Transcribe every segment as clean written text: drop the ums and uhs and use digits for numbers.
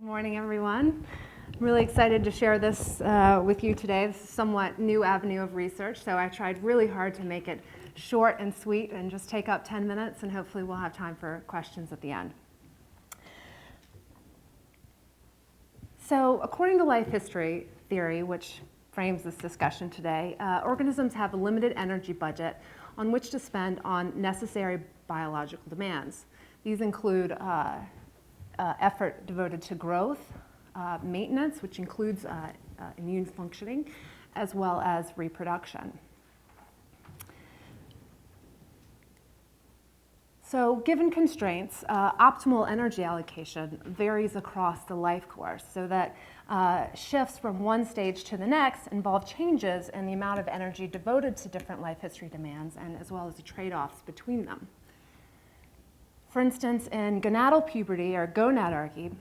Good morning, everyone. I'm really excited to share this with you today. This is a somewhat new avenue of research, so I tried really hard to make it short and sweet and just take up 10 minutes, and hopefully we'll have time for questions at the end. So according to life history theory, which frames this discussion today, organisms have a limited energy budget on which to spend on necessary biological demands. These include effort devoted to growth, maintenance, which includes immune functioning, as well as reproduction. So given constraints, optimal energy allocation varies across the life course, so that shifts from one stage to the next involve changes in the amount of energy devoted to different life history demands, and as well as the trade-offs between them. For instance, in gonadal puberty, or gonadarchy,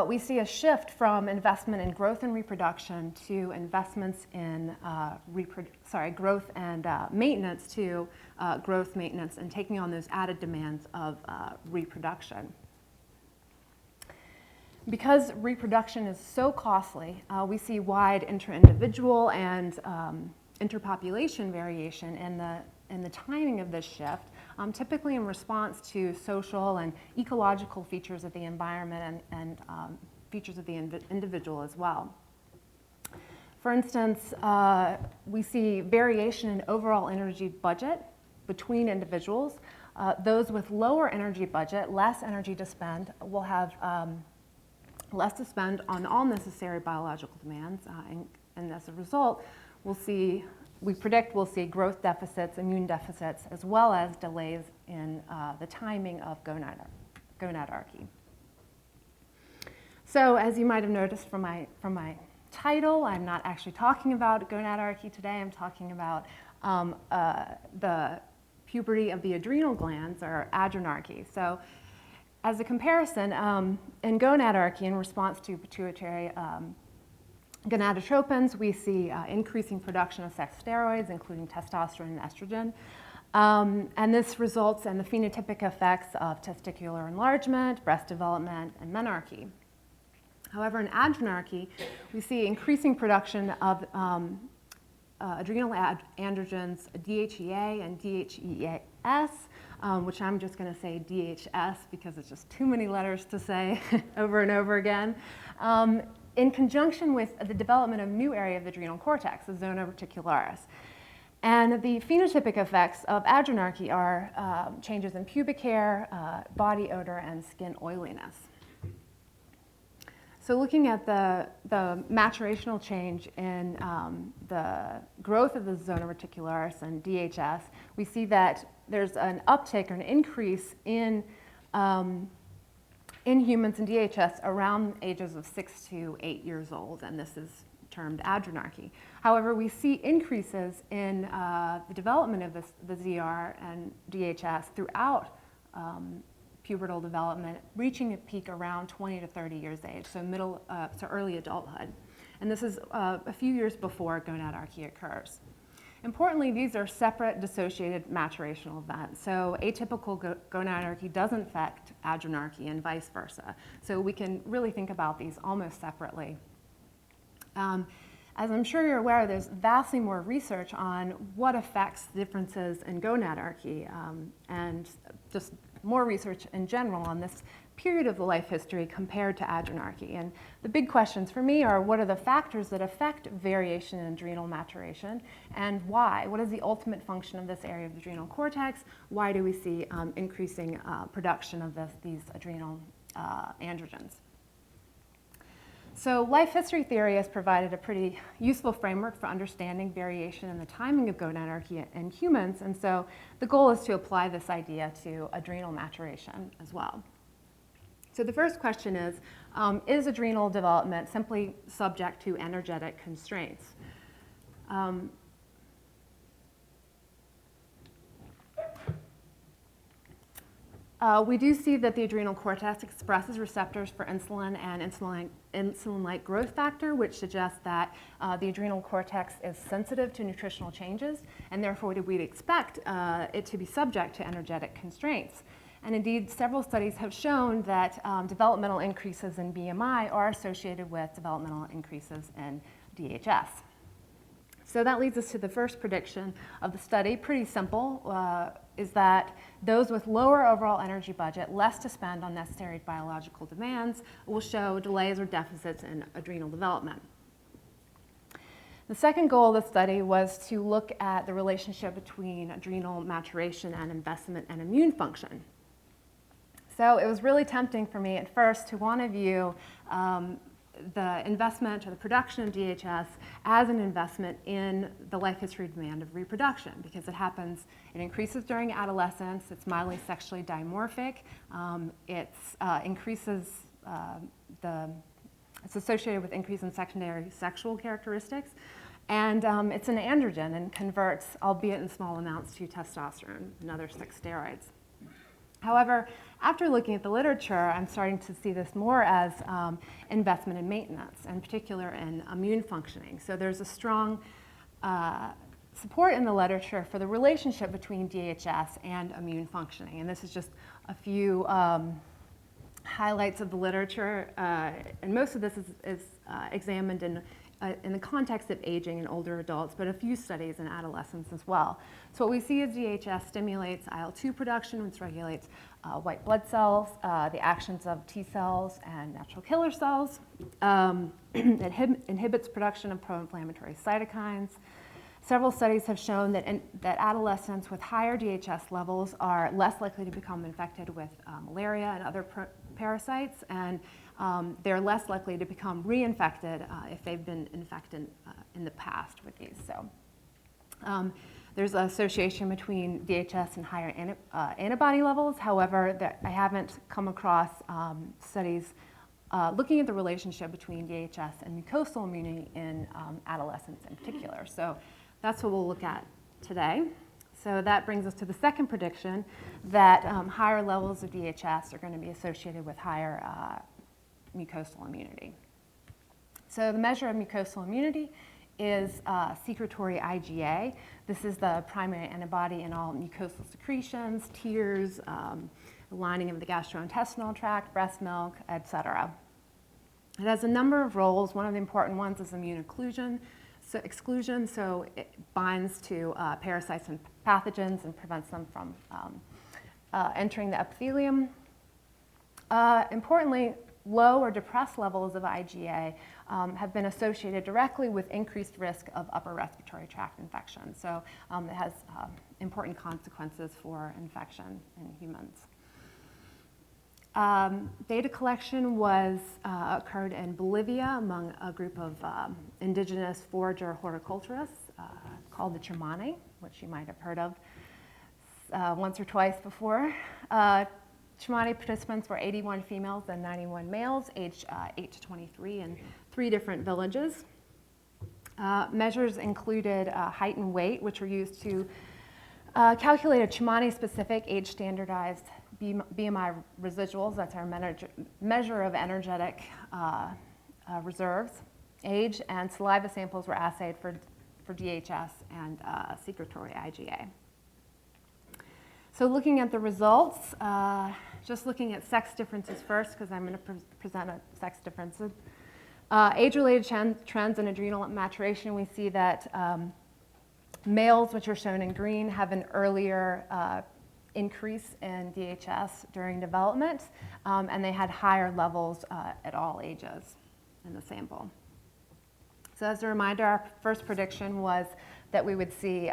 we see a shift from investment in growth and reproduction to investments in growth and maintenance to growth, maintenance, and taking on those added demands of reproduction. Because reproduction is so costly, we see wide inter-individual and interpopulation variation in the timing of this shift, typically in response to social and ecological features of the environment and features of the individual as well. For instance, we see variation in overall energy budget between individuals. Those with lower energy budget, less energy to spend, will have less to spend on all necessary biological demands, and as a result, we predict we'll see growth deficits, immune deficits, as well as delays in the timing of gonadarchy. So as you might have noticed from my title, I'm not actually talking about gonadarchy today. I'm talking about the puberty of the adrenal glands, or adrenarchy. So as a comparison, in gonadarchy, in response to pituitary gonadotropins, we see increasing production of sex steroids, including testosterone and estrogen. And this results in the phenotypic effects of testicular enlargement, breast development, and menarche. However, in adrenarchy, we see increasing production of adrenal androgens DHEA and DHEA-S, which I'm just going to say DHS because it's just too many letters to say over and over again. In conjunction with the development of new area of the adrenal cortex, the zona reticularis. And the phenotypic effects of adrenarchy are changes in pubic hair, body odor, and skin oiliness. So looking at the maturational change in the growth of the zona reticularis and DHS, we see that there's an uptick or an increase in humans in DHS around ages of 6 to 8 years old, and this is termed adrenarchy. However, we see increases in the development of the ZR and DHS throughout pubertal development, reaching a peak around 20 to 30 years age, so early adulthood. And this is a few years before gonadarchy occurs. Importantly, these are separate, dissociated maturational events. So atypical gonadarchy doesn't affect adrenarchy and vice versa. So we can really think about these almost separately. As I'm sure you're aware, there's vastly more research on what affects differences in gonadarchy, and just more research in general on this period of the life history compared to adrenarchy. And the big questions for me are, what are the factors that affect variation in adrenal maturation, and why? What is the ultimate function of this area of the adrenal cortex? Why do we see increasing production of these adrenal androgens? So life history theory has provided a pretty useful framework for understanding variation in the timing of gonadarchy in humans, and so the goal is to apply this idea to adrenal maturation as well. So the first question is adrenal development simply subject to energetic constraints? We do see that the adrenal cortex expresses receptors for insulin and insulin-like growth factor, which suggests that the adrenal cortex is sensitive to nutritional changes, and therefore we'd expect it to be subject to energetic constraints. And indeed, several studies have shown that developmental increases in BMI are associated with developmental increases in DHS. So that leads us to the first prediction of the study. Pretty simple, is that those with lower overall energy budget, less to spend on necessary biological demands, will show delays or deficits in adrenal development. The second goal of the study was to look at the relationship between adrenal maturation and investment and immune function. So it was really tempting for me at first to want to view the investment or the production of DHS as an investment in the life history demand of reproduction, because it increases during adolescence, it's mildly sexually dimorphic, it's associated with increase in secondary sexual characteristics, and it's an androgen and converts, albeit in small amounts, to testosterone and other sex steroids. However, after looking at the literature, I'm starting to see this more as investment in maintenance, in particular in immune functioning. So there's a strong support in the literature for the relationship between DHS and immune functioning. And this is just a few highlights of the literature, and most of this is examined in the context of aging in older adults, but a few studies in adolescents as well. So what we see is DHS stimulates IL-2 production, which regulates white blood cells, the actions of T cells and natural killer cells. It inhibits production of pro-inflammatory cytokines. Several studies have shown that adolescents with higher DHS levels are less likely to become infected with malaria and other parasites, and they're less likely to become reinfected if they've been infected in the past with these. So there's an association between DHS and higher antibody levels. However, I haven't come across studies looking at the relationship between DHS and mucosal immunity in adolescents in particular. So that's what we'll look at today. So that brings us to the second prediction, that higher levels of DHS are going to be associated with higher mucosal immunity. So the measure of mucosal immunity is secretory IgA. This is the primary antibody in all mucosal secretions, tears, the lining of the gastrointestinal tract, breast milk, etc. It has a number of roles. One of the important ones is immune exclusion, so it binds to parasites and pathogens and prevents them from entering the epithelium. Importantly, low or depressed levels of IgA have been associated directly with increased risk of upper respiratory tract infection. So it has important consequences for infection in humans. Data collection occurred in Bolivia among a group of indigenous forager horticulturists called the Chimani, which you might have heard of once or twice before. Chimani participants were 81 females and 91 males, aged 8 to 23 in 3 different villages. Measures included height and weight, which were used to calculate a Chimani-specific age-standardized BMI residuals. That's our measure of energetic reserves. Age and saliva samples were assayed for DHS and secretory IgA. So looking at the results, just looking at sex differences first, because I'm going to present sex differences. Age-related trends in adrenal maturation, we see that males, which are shown in green, have an earlier increase in DHS during development, and they had higher levels at all ages in the sample. So as a reminder, our first prediction was that we would see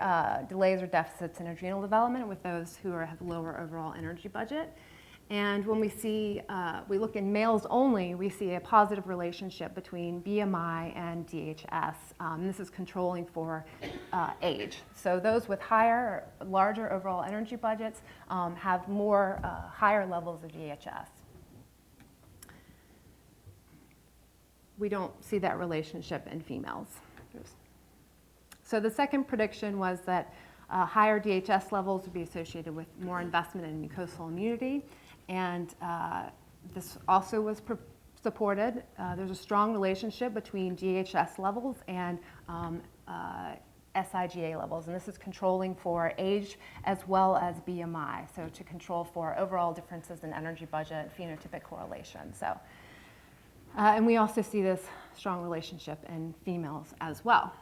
delays or deficits in adrenal development with those who have lower overall energy budget. And when we look in males only, we see a positive relationship between BMI and DHS. This is controlling for age. So those with larger overall energy budgets have higher levels of DHS. We don't see that relationship in females. So the second prediction was that higher DHS levels would be associated with more investment in mucosal immunity. And this also was supported. There's a strong relationship between DHS levels and sIgA levels, and this is controlling for age as well as BMI, so to control for overall differences in energy budget, phenotypic correlation. So, and we also see this strong relationship in females as well.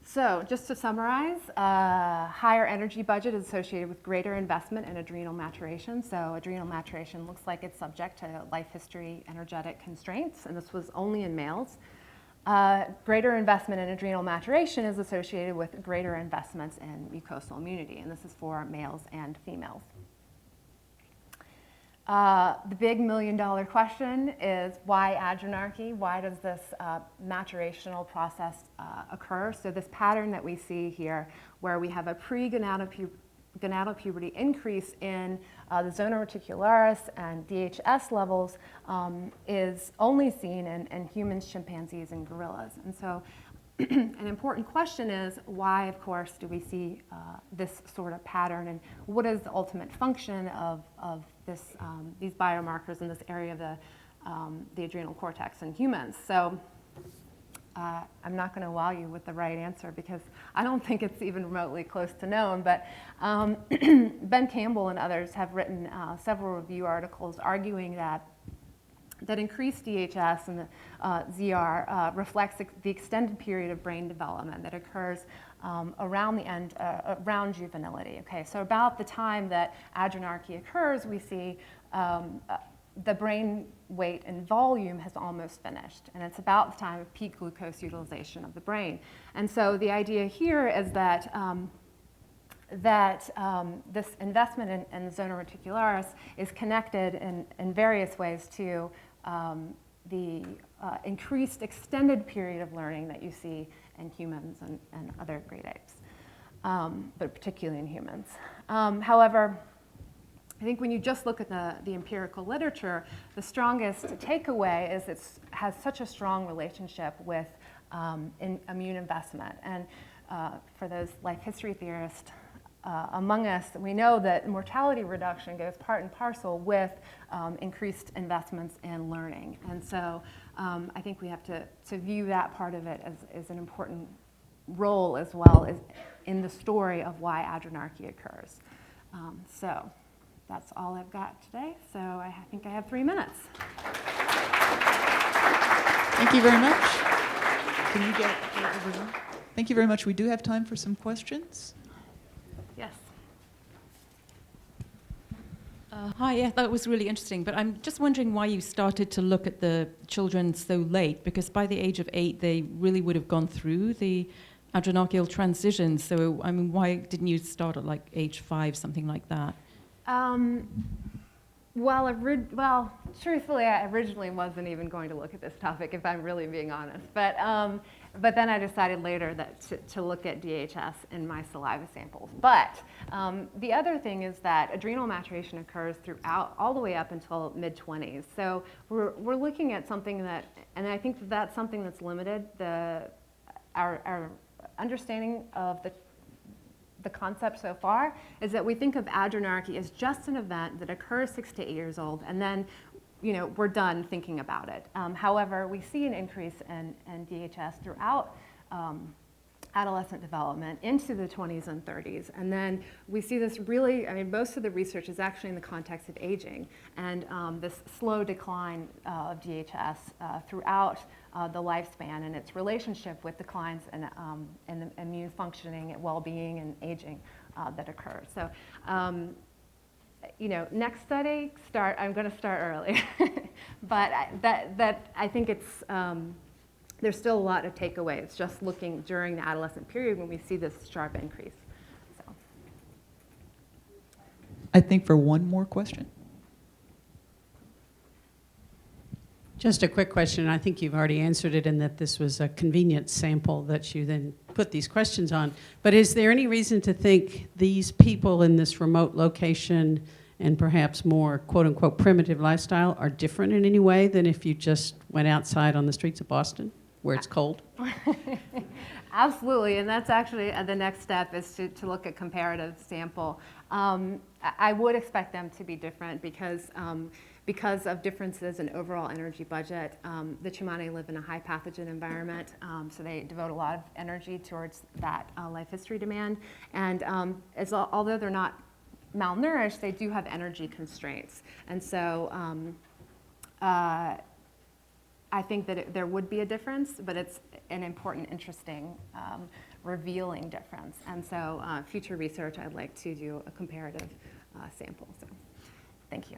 So just to summarize, higher energy budget is associated with greater investment in adrenal maturation. So adrenal maturation looks like it's subject to life history energetic constraints, and this was only in males. Greater investment in adrenal maturation is associated with greater investments in mucosal immunity, and this is for males and females. The big million-dollar question is why adrenarche? Why does this maturational process occur? So this pattern that we see here, where we have a pre-gonadal puberty increase in the zona reticularis and DHEA-S levels, is only seen in humans, chimpanzees, and gorillas. And so an important question is why, of course, do we see this sort of pattern, and what is the ultimate function of this, these biomarkers in this area of the adrenal cortex in humans? So I'm not going to wow you with the right answer because I don't think it's even remotely close to known, but Ben Campbell and others have written several review articles arguing that increased DHEA-S and the ZR reflects the extended period of brain development that occurs around the end, around juvenility. Okay, so about the time that adrenarche occurs, we see the brain weight and volume has almost finished, and it's about the time of peak glucose utilization of the brain. And so the idea here is that this investment in the zona reticularis is connected in various ways to the increased extended period of learning that you see in humans and other great apes, but particularly in humans. However, I think when you just look at the empirical literature, the strongest takeaway is it has such a strong relationship with immune investment. And for those life history theorists among us, we know that mortality reduction goes part and parcel with increased investments in learning. And so I think we have to view that part of it as an important role as well as in the story of why adrenarche occurs. So that's all I've got today. So I think I have 3 minutes. Thank you very much. Can you get over there? Thank you very much. We do have time for some questions. Yes. Hi, yeah, that was really interesting, but I'm just wondering why you started to look at the children so late, because by the age of 8, they really would have gone through the adrenarcheal transition. So, I mean, why didn't you start at like age 5, something like that? Well, truthfully, I originally wasn't even going to look at this topic, if I'm really being honest. But then I decided later that to look at DHEA-S in my saliva samples. But the other thing is that adrenal maturation occurs throughout, all the way up until mid-20s. So we're looking at something that, and I think that's something that's limited our understanding of the concept so far, is that we think of adrenarche as just an event that occurs 6 to 8 years old, and then, you know, we're done thinking about it. However, we see an increase in DHEA-S throughout adolescent development into the 20s and 30s. And then we see this really, I mean, most of the research is actually in the context of aging, and this slow decline of DHEA-S throughout the lifespan and its relationship with declines in the immune functioning, well-being, and aging that occurs. So, you know, next study, I'm going to start early. But I think it's, there's still a lot to take away. It's just looking during the adolescent period when we see this sharp increase. So. I think for one more question. Just a quick question. I think you've already answered it in that this was a convenient sample that you then put these questions on. But is there any reason to think these people in this remote location and perhaps more quote-unquote primitive lifestyle are different in any way than if you just went outside on the streets of Boston where it's cold? Absolutely, and that's actually the next step is to look at comparative sample. I would expect them to be different because because of differences in overall energy budget, the Chumani live in a high pathogen environment, so they devote a lot of energy towards that life history demand. And although they're not malnourished, they do have energy constraints. And so I think that there would be a difference, but it's an important, interesting, revealing difference. And so future research, I'd like to do a comparative sample. So thank you.